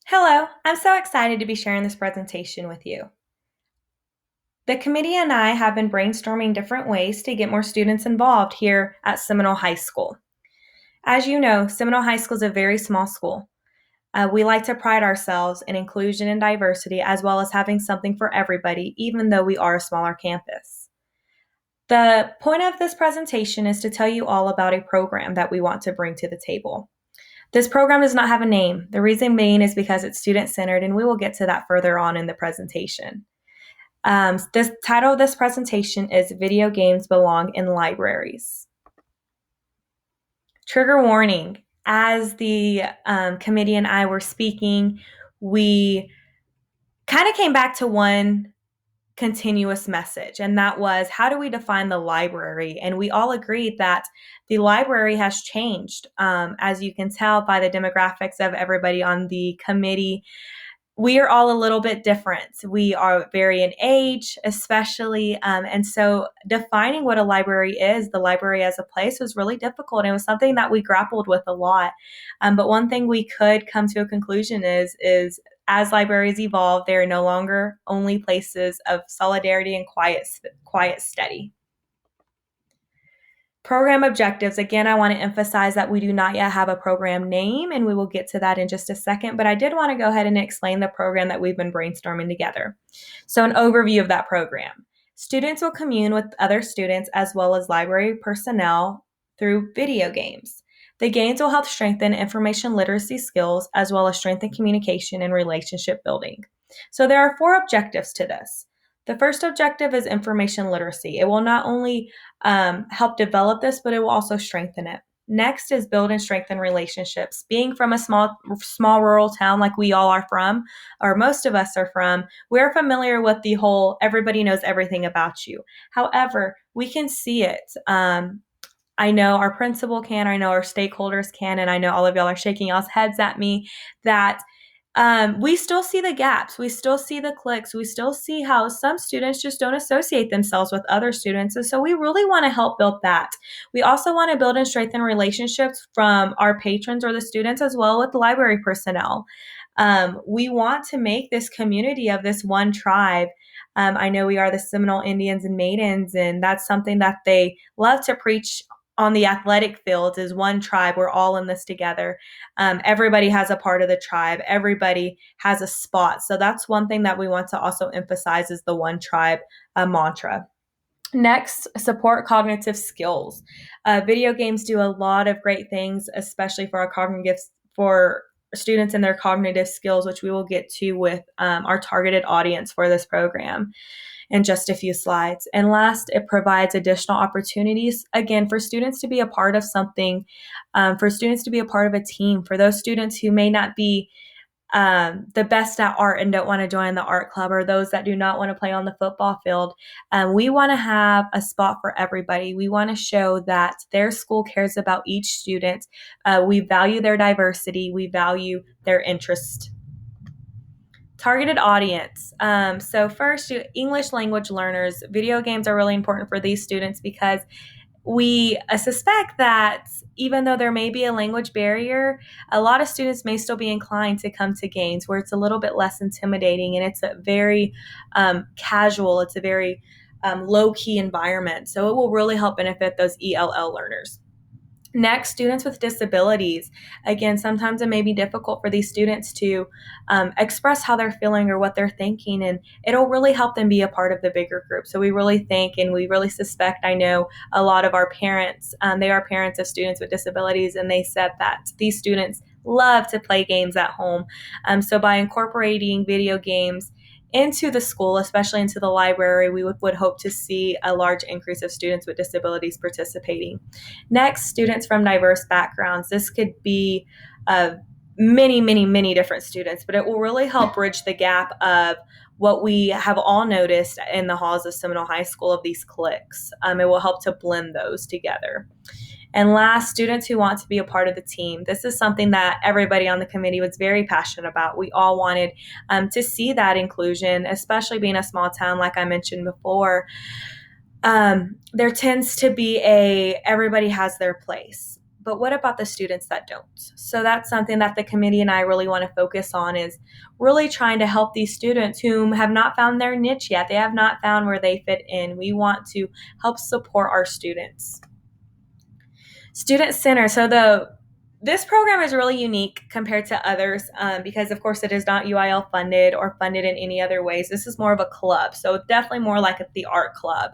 Hello, I'm so excited to be sharing this presentation with you. The committee and I have been brainstorming different ways to get more students involved here at Seminole High School. As you know, Seminole High School is a very small school. We like to pride ourselves in inclusion and diversity as well as having something for everybody, even though we are a smaller campus. The point of this presentation is to tell you all about a program that we want to bring to the table. This program does not have a name. The reason being is because it's student-centered, and we will get to that further on in the presentation. This title of this presentation is Video Games Belong in Libraries. Trigger warning. As the committee and I were speaking, we kind of came back to one continuous message, and that was, how do we define the library? And we all agreed that the library has changed. As you can tell by the demographics of everybody on the committee, we are all a little bit different. We are vary in age, especially. And so defining what a library is, the library as a place, was really difficult. It was something that we grappled with a lot. But one thing we could come to a conclusion is as libraries evolve, they are no longer only places of solidarity and quiet study. Program objectives. Again, I want to emphasize that we do not yet have a program name, and we will get to that in just a second, but I did want to go ahead and explain the program that we've been brainstorming together. So an overview of that program. Students will commune with other students as well as library personnel through video games. The games will help strengthen information literacy skills as well as strengthen communication and relationship building. So there are 4 objectives to this. The first objective is information literacy. It will not only help develop this, but it will also strengthen it. Next is build and strengthen relationships. Being from a small rural town like we all are from, or most of us are from, we're familiar with the whole everybody knows everything about you. However, we can see it. I know our principal can, I know our stakeholders can, and I know all of y'all are shaking y'all's heads at me that we still see the gaps. We still see the cliques. We still see how some students just don't associate themselves with other students. And so we really want to help build that. We also want to build and strengthen relationships from our patrons or the students as well with library personnel. We want to make this community of this one tribe. I know we are the Seminole Indians and Maidens, and that's something that they love to preach on the athletic fields is one tribe. We're all in this together. Everybody has a part of the tribe. Everybody has a spot. So that's one thing that we want to also emphasize is the one tribe mantra. Next, support cognitive skills. Video games do a lot of great things, especially for students and their cognitive skills, which we will get to with our targeted audience for this program in just a few slides. And last, it provides additional opportunities, again, for students to be a part of something, for students to be a part of a team, for those students who may not be the best at art and don't want to join the art club, or those that do not want to play on the football field. We want to have a spot for everybody. We want to show that their school cares about each student. We value their diversity. We value their interest. Targeted audience. So first, English language learners. Video games are really important for these students because we suspect that even though there may be a language barrier, a lot of students may still be inclined to come to games where it's a little bit less intimidating and it's a very casual, it's a very low-key environment. So it will really help benefit those ELL learners. Next, students with disabilities. Again, sometimes it may be difficult for these students to express how they're feeling or what they're thinking, and it'll really help them be a part of the bigger group. So we really think and we really suspect, I know a lot of our parents, they are parents of students with disabilities, and they said that these students love to play games at home. So by incorporating video games into the school, especially into the library, we would hope to see a large increase of students with disabilities participating. Next, students from diverse backgrounds. This could be many different students, but it will really help bridge the gap of what we have all noticed in the halls of Seminole High School of these cliques. It will help to blend those together. And last, students who want to be a part of the team. This is something that everybody on the committee was very passionate about. We all wanted to see that inclusion, especially being a small town, like I mentioned before. There tends to be everybody has their place. but what about the students that don't? So that's something that the committee and I really want to focus on, is really trying to help these students whom have not found their niche yet. They have not found where they fit in. We want to help support our students. Student Center. So this program is really unique compared to others because, of course, it is not UIL funded or funded in any other ways. This is more of a club, so definitely more like the art club.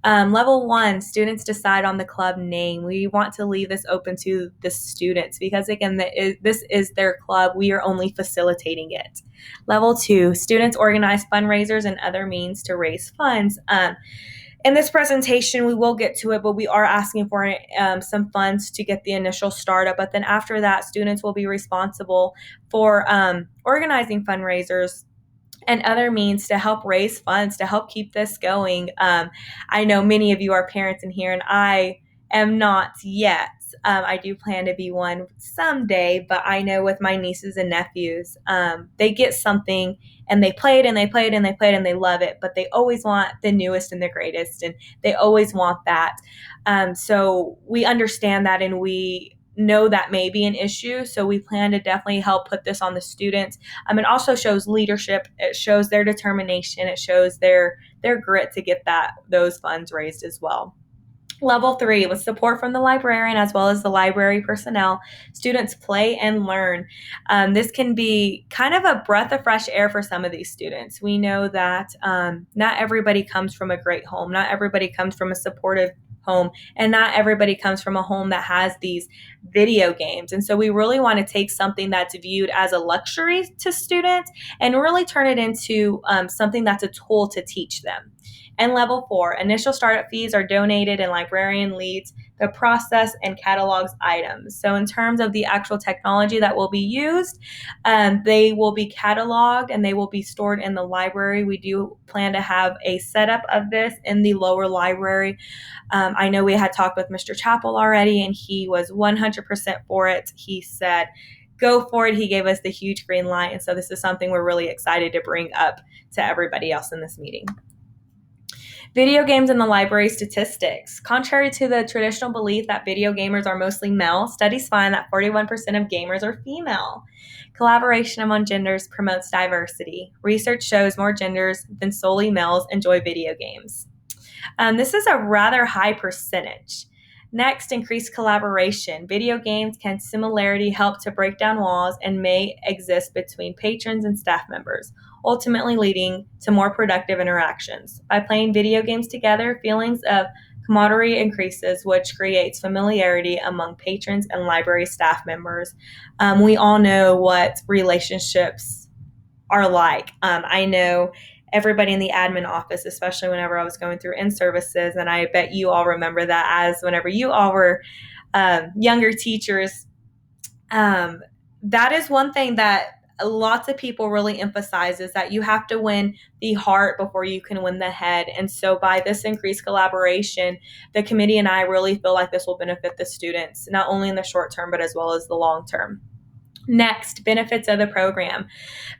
Level 1, students decide on the club name. We want to leave this open to the students because, again, this is their club. We are only facilitating it. Level 2, students organize fundraisers and other means to raise funds. In this presentation, we will get to it, but we are asking for some funds to get the initial startup. But then after that, students will be responsible for organizing fundraisers and other means to help raise funds to help keep this going. I know many of you are parents in here, and I am not yet. I do plan to be one someday, but I know with my nieces and nephews, they get something and they play it and they play it and they play it and they love it, but they always want the newest and the greatest, and they always want that. So we understand that, and we know that may be an issue. So we plan to definitely help put this on the students. It also shows leadership. It shows their determination. It shows their grit to get those funds raised as well. Level 3, with support from the librarian as well as the library personnel, students play and learn. This can be kind of a breath of fresh air for some of these students. We know that not everybody comes from a great home. Not everybody comes from a supportive home, and not everybody comes from a home that has these video games. And so we really want to take something that's viewed as a luxury to students and really turn it into something that's a tool to teach them. And level 4, initial startup fees are donated and librarian leads the process and catalogs items. So in terms of the actual technology that will be used, they will be cataloged and they will be stored in the library. We do plan to have a setup of this in the lower library. I know we had talked with Mr. Chappell already, and he was 100% for it. He said, go for it. He gave us the huge green light. And so this is something we're really excited to bring up to everybody else in this meeting. Video games in the library statistics. Contrary to the traditional belief that video gamers are mostly male, studies find that 41% of gamers are female. Collaboration among genders promotes diversity. Research shows more genders than solely males enjoy video games. This is a rather high percentage. Next, increased collaboration. Video games can similarly help to break down walls and may exist between patrons and staff members, ultimately leading to more productive interactions. By playing video games together, feelings of camaraderie increases, which creates familiarity among patrons and library staff members. We all know what relationships are like. I know everybody in the admin office, especially whenever I was going through in-services, and I bet you all remember that as whenever you all were younger teachers. That is one thing that lots of people really emphasize, is that you have to win the heart before you can win the head. And so by this increased collaboration, the committee and I really feel like this will benefit the students, not only in the short term, but as well as the long term. Next, benefits of the program.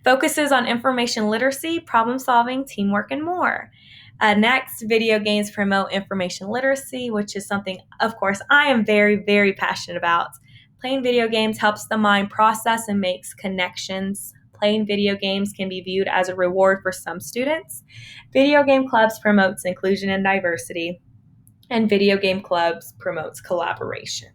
Focuses on information literacy, problem solving, teamwork, and more. Next, video games promote information literacy, which is something, of course, I am very, very passionate about. Playing video games helps the mind process and makes connections. Playing video games can be viewed as a reward for some students. Video game clubs promotes inclusion and diversity, and video game clubs promotes collaboration.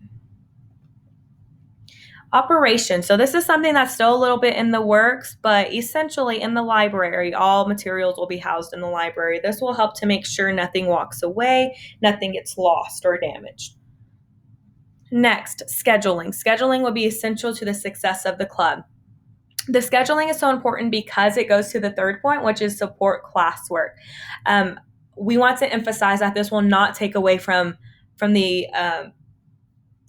Operation. So this is something that's still a little bit in the works, but essentially in the library, all materials will be housed in the library. This will help to make sure nothing walks away, nothing gets lost or damaged. Next, scheduling. Scheduling will be essential to the success of the club. The scheduling is so important because it goes to the third point, which is support classwork. We want to emphasize that this will not take away from the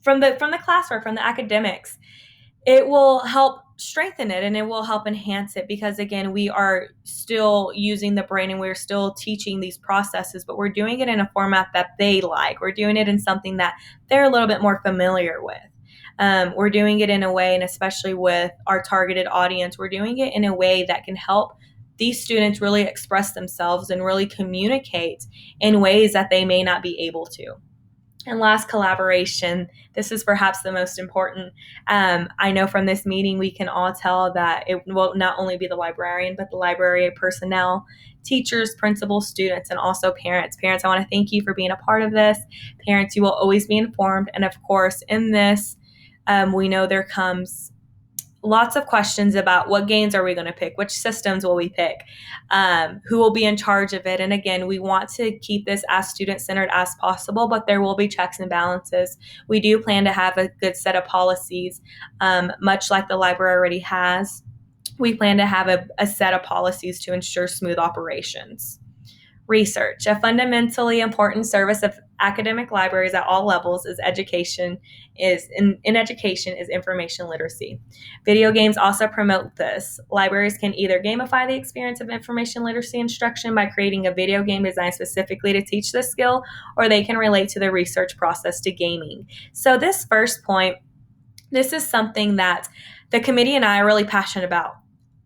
classwork, from the academics. It will help strengthen it and it will help enhance it because, again, we are still using the brain and we're still teaching these processes, but we're doing it in a format that they like. We're doing it in something that they're a little bit more familiar with. We're doing it in a way, and especially with our targeted audience, we're doing it in a way that can help these students really express themselves and really communicate in ways that they may not be able to. And last, collaboration. This is perhaps the most important. I know from this meeting we can all tell that it will not only be the librarian, but the library personnel, teachers, principals, students, and also parents. Parents, I want to thank you for being a part of this. Parents, you will always be informed. And of course, in this, we know there comes lots of questions about what games are we going to pick, which systems will we pick, who will be in charge of it. And again, we want to keep this as student-centered as possible, but there will be checks and balances. We do plan to have a good set of policies, much like the library already has. We plan to have a set of policies to ensure smooth operations. Research. A fundamentally important service of academic libraries at all levels is education is in education is information literacy. Video games also promote this. Libraries can either gamify the experience of information literacy instruction by creating a video game designed specifically to teach this skill, or they can relate to the research process to gaming. So this first point, this is something that the committee and I are really passionate about.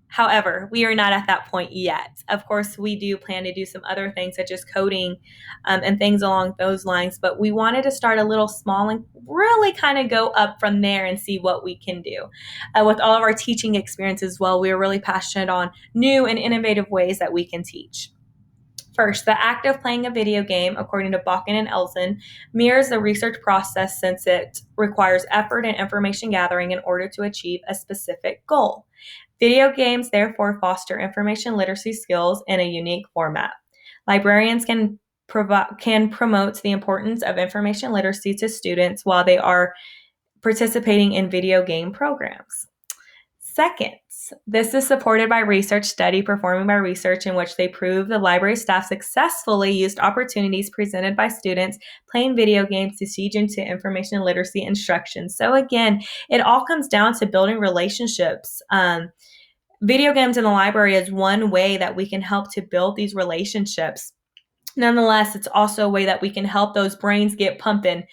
However, we are not at that point yet. Of course, we do plan to do some other things such as coding and things along those lines, but we wanted to start a little small and really kind of go up from there and see what we can do. With all of our teaching experience as well, we are really passionate on new and innovative ways that we can teach. First, the act of playing a video game, according to Bakken and Elson, mirrors the research process since it requires effort and information gathering in order to achieve a specific goal. Video games therefore foster information literacy skills in a unique format. Librarians can promote the importance of information literacy to students while they are participating in video game programs. Second, this is supported by research study performed by research in which they prove the library staff successfully used opportunities presented by students playing video games to teach into information literacy instruction. So again, it all comes down to building relationships. Video games in the library is one way that we can help to build these relationships. Nonetheless, it's also a way that we can help those brains get pumping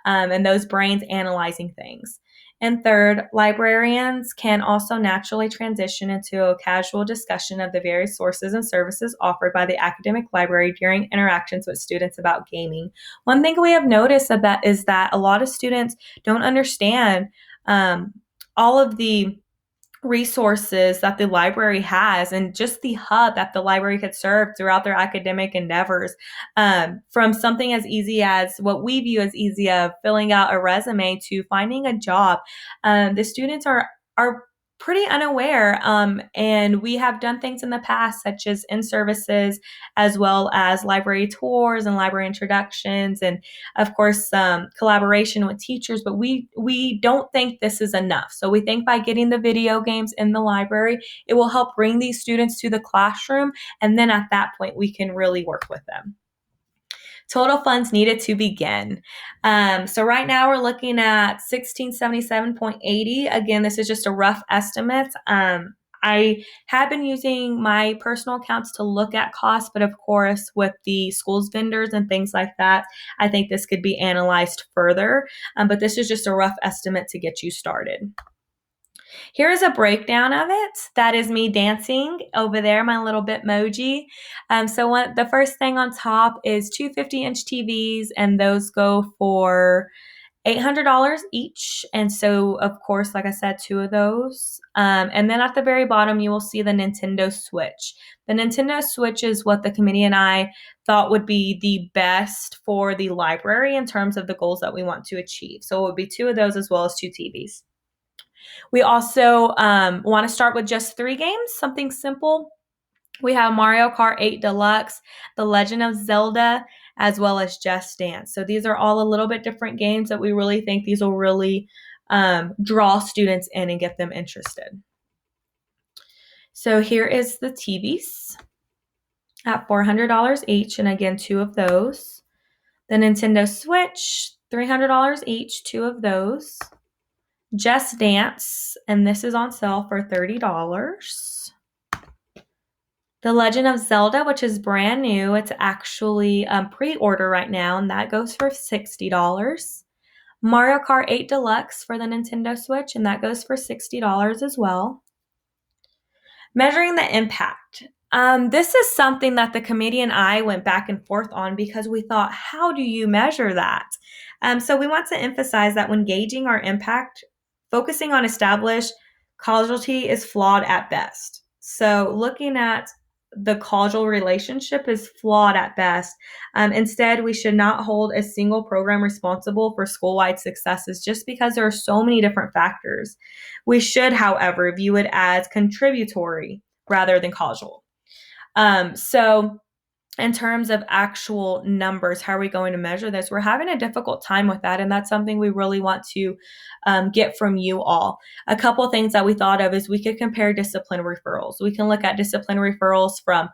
and those brains analyzing things. And third, librarians can also naturally transition into a casual discussion of the various sources and services offered by the academic library during interactions with students about gaming. One thing we have noticed about is that a lot of students don't understand all of the resources that the library has and just the hub that the library could serve throughout their academic endeavors, from something as easy as what we view as easy of filling out a resume to finding a job. The students are pretty unaware, and we have done things in the past such as in-services as well as library tours and library introductions and of course collaboration with teachers, but we don't think this is enough. So we think by getting the video games in the library, it will help bring these students to the classroom, and then at that point we can really work with them. Total funds needed to begin. So right now we're looking at 1677.80. Again, this is just a rough estimate. I have been using my personal accounts to look at costs, but of course, with the schools vendors and things like that, I think this could be analyzed further. But this is just a rough estimate to get you started. Here is a breakdown of it. That is me dancing over there, my little Bitmoji. The first thing on top is two 50-inch TVs, and those go for $800 each. And so, of course, like I said, two of those. And then at the very bottom, you will see the Nintendo Switch. The Nintendo Switch is what the committee and I thought would be the best for the library in terms of the goals that we want to achieve. So it would be two of those as well as two TVs. We also want to start with just 3 games, something simple. We have Mario Kart 8 Deluxe, The Legend of Zelda, as well as Just Dance. So these are all a little bit different games that we really think these will really draw students in and get them interested. So here is the TVs at $400 each, and again, 2 of those. The Nintendo Switch, $300 each, 2 of those. Just Dance, and this is on sale for $30. The Legend of Zelda, which is brand new. It's actually pre-order right now, and that goes for $60. Mario Kart 8 Deluxe for the Nintendo Switch, and that goes for $60 as well. Measuring the impact. This is something that the committee and I went back and forth on because we thought, how do you measure that? So we want to emphasize that when gauging our impact, focusing on established causality is flawed at best. So looking at the causal relationship is flawed at best. Instead, we should not hold a single program responsible for school-wide successes just because there are so many different factors. We should, however, view it as contributory rather than causal. So in terms of actual numbers, how are we going to measure this? We're having a difficult time with that, and that's something we really want to get from you all. A couple things that we thought of is we could compare discipline referrals. We can look at discipline referrals from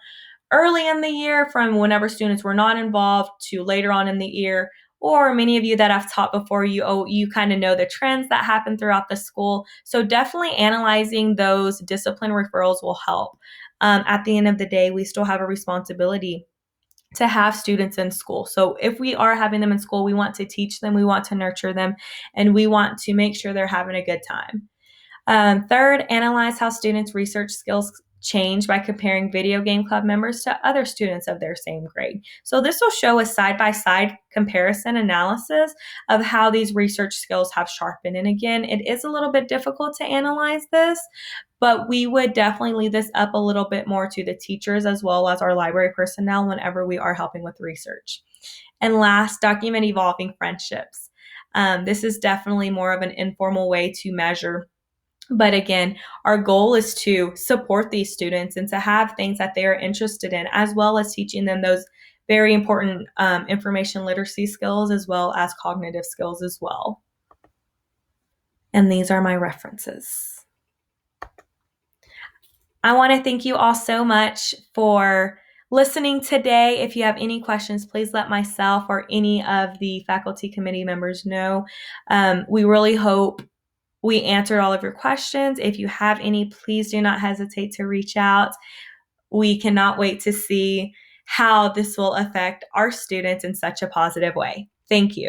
early in the year, from whenever students were not involved, to later on in the year. Or many of you that I've taught before, you kind of know the trends that happen throughout the school. So definitely analyzing those discipline referrals will help. At the end of the day, we still have a responsibility to have students in school. So if we are having them in school, we want to teach them, we want to nurture them, and we want to make sure they're having a good time. Third, analyze how students' research skills change by comparing video game club members to other students of their same grade. So this will show a side-by-side comparison analysis of how these research skills have sharpened. And again, it is a little bit difficult to analyze this, but we would definitely leave this up a little bit more to the teachers as well as our library personnel whenever we are helping with research. And last, document evolving friendships. This is definitely more of an informal way to measure. But again, our goal is to support these students and to have things that they are interested in, as well as teaching them those very important information literacy skills as well as cognitive skills as well. And these are my references. I want to thank you all so much for listening today. If you have any questions, please let myself or any of the faculty committee members know. We really hope we answered all of your questions. If you have any, please do not hesitate to reach out. We cannot wait to see how this will affect our students in such a positive way. Thank you.